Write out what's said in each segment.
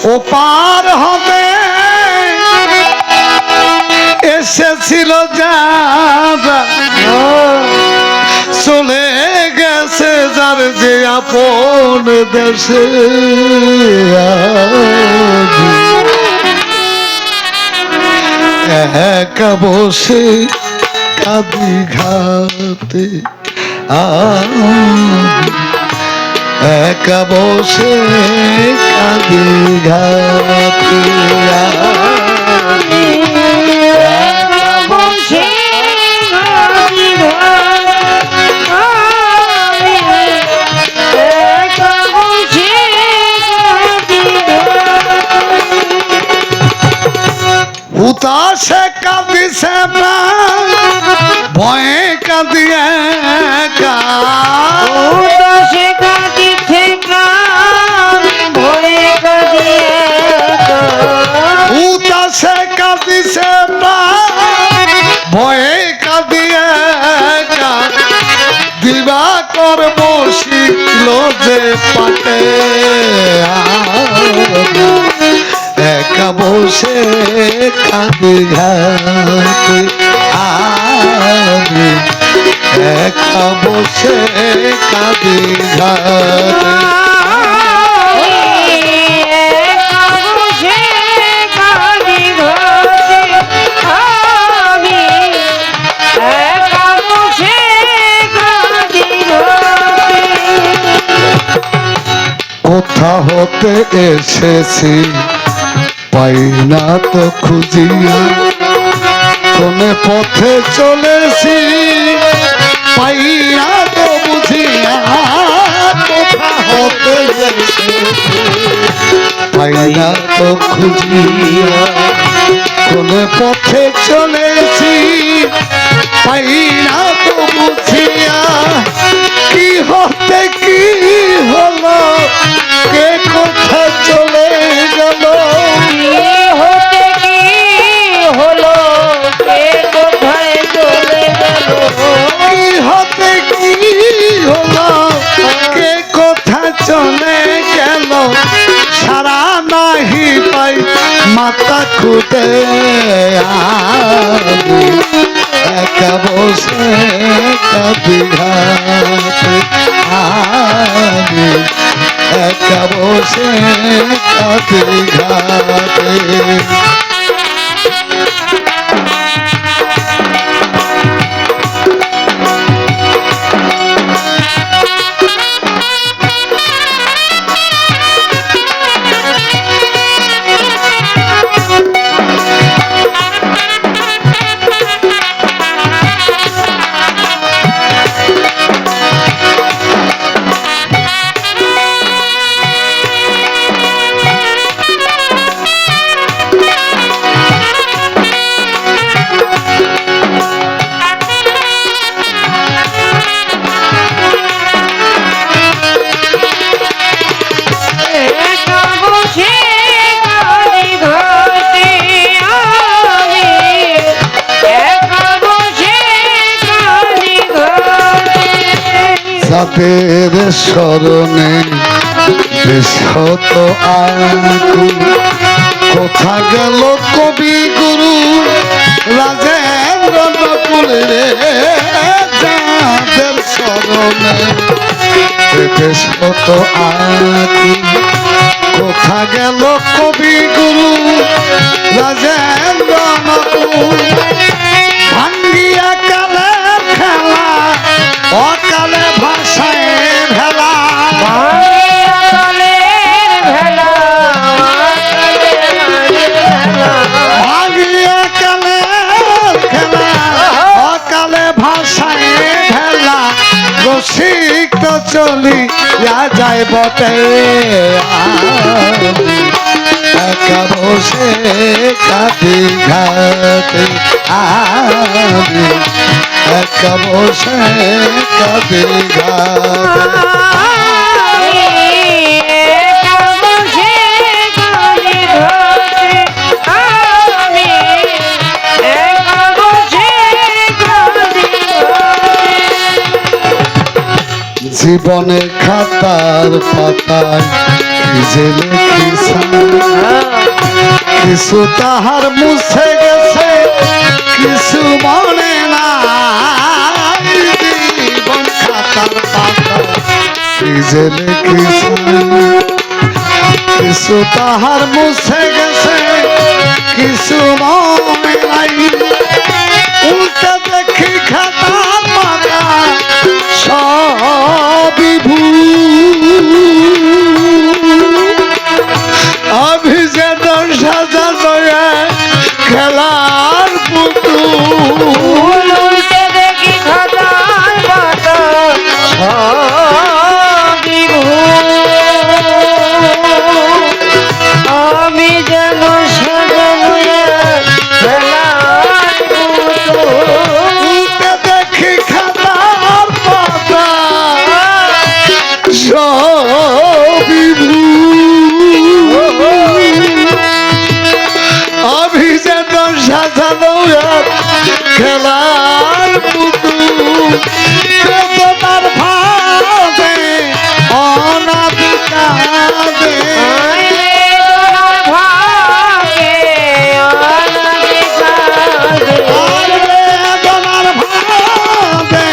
ও পার হবে এসেছিল যারা চলে গেছে যার যে আপন দেশে একা বসে কাঁদি ঘাটে একা বসে কাঁদি ঘাটে উতাসে কাঁদিছে ভয়ে কাঁদিয়ে উতাসে কাঁদিছে ভয়ে কাঁদিয়ে উতাসে কাঁদিছে ভয়ে কাঁদিয়ে দিবা করব শিখল যে পাটে একা বসে কাঁদি ঘাটে আমি একা বসে কাঁদি ঘাটে কোথা হতে এসেছি পাই না তো খুঁজিয়া কোন পথে চলেছি পাই না তো বুঝিয়া কোথা হতে এসেছি পাই না তো খুঁজিয়া কোন পথে চলেছি পাই না তো বুঝিয়া কি হতে কি হলো কে কোথা চলে গেল হতে কি হলো কে কোথায় চলে গেল কি হতে কি হলো কে কোথা চলে গেল সারা নাহি পাই মাথা খুঁটে একা বসে কাঁদি ঘাটে আমি একা বসে কাঁদি ঘাটে যাদের স্মরণে বিশত আকুল কোথা গেল কবি গুরু রাজেন্দ্র নকুল রে যাদের স্মরণে বিশত আকুল কোথা গেল কবি গুরু রাজেন্দ্র নকুল ভাঙ্গিয়া কালের খেলা অকালে ভাষায় ভেলা ভাঙিয়া কালের খেলা অকালে ভাষায় ভেলা রসিক তো চলিয়া যায় বটে একা বসে কাঁদি ঘাটে আমি একা বসে কাঁদি ঘাটে জীবনে খাতার পাতায় কি যে লিখিছাম, কিছু তাহার মুছে গেছে কিছু মনে নাই। জীবন খাতার পাতায় কি যে লিখিছাম, কিছু তাহার মুছে গেছে কিছু মনে নাই। উল্টা দেখি খাতার পাতা সবই ভুল, আমি যেন সাজানো এক খেলার পুতুল। উল্টে দেখি খাতার পাতা সবই ভুল, আমি যেন সাজানো এক খেলার পুতুল। উল্টা দেখি খাতার পাতা সবই ভুল, আমি যেন সাজানো এক খেলার পুতুল। বেদনার ভাবে অনাদি কাঁদে, আর বেদনার ভাবে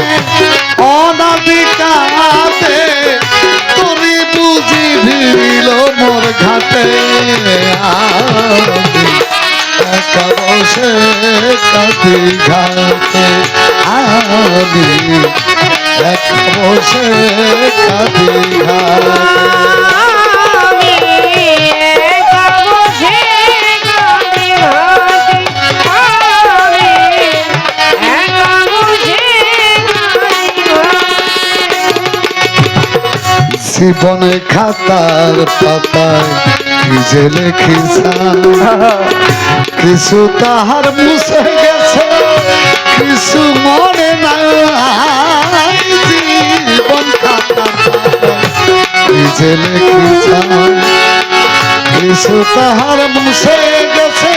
অনাদি কাঁদে, তুমি বুঝি ভিড়িল মোর ঘাটে। আমি একা বসে কাঁদি ঘাটে, আমি একা বসে কাঁদি ঘাটে। জীবনে খাতার পাতায় কি যে লিখিছাম, কিছু তাহার মুছে গেছে কিছু মনে নাই। জীবন খাতার পাতায় কি যে লিখিছাম, কিছু তাহার মুছে গেছে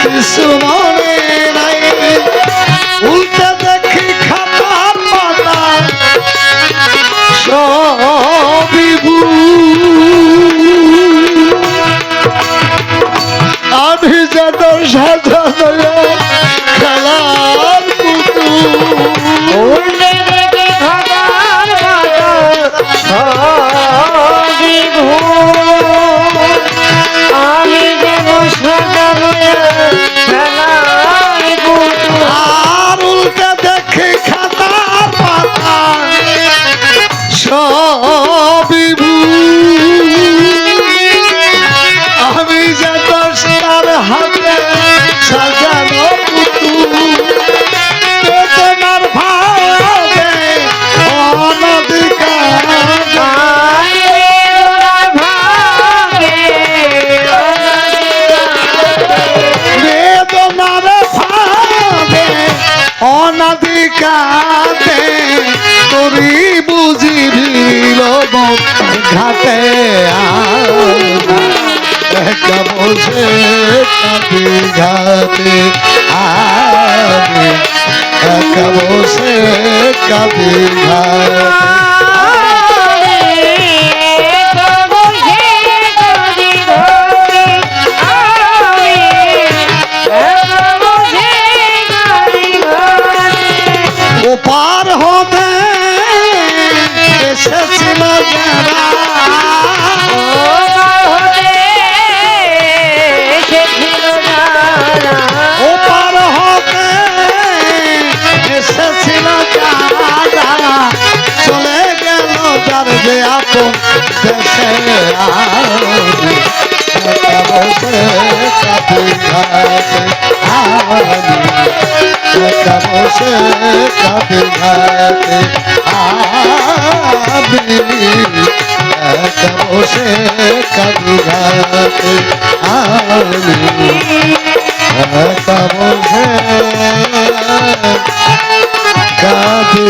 কিছু মনে নাই। উল্টে দেখি খাতার পাতা সবই ভুল, আমি যেন সাজানো খেলার পুতুল। উল্টে দেখি খাতার পাতা সবই ভুল, আমি যেন সাজানো এক খেলার পুতুল। আর উল্টে দেখি খাতার পাতা সবই ভুল, আমি যেন তার হাতে সাজানো পুতুল। বেদনার ভাবে অনাদি কাঁদে, বেদনার ভাবে অনাদি কাঁদে, তোরি বুঝি ভিড়িল মোর ঘাটে। আমি একা বসে কাঁদি ঘাটে, আমি একা বসে কাঁদি ঘাটে। ওপার হতে এসেছিল যারা, ওপার হতে এসেছিল যারা, চলে গেল যার যে আপন দেশে। আমি একা বসে কাঁদি ঘাটে, আমি একা বসে কাঁদি ঘাটে, আমি একা বসে কাঁদি ঘাটে, আমি একা বসে কাঁদি ঘাটে।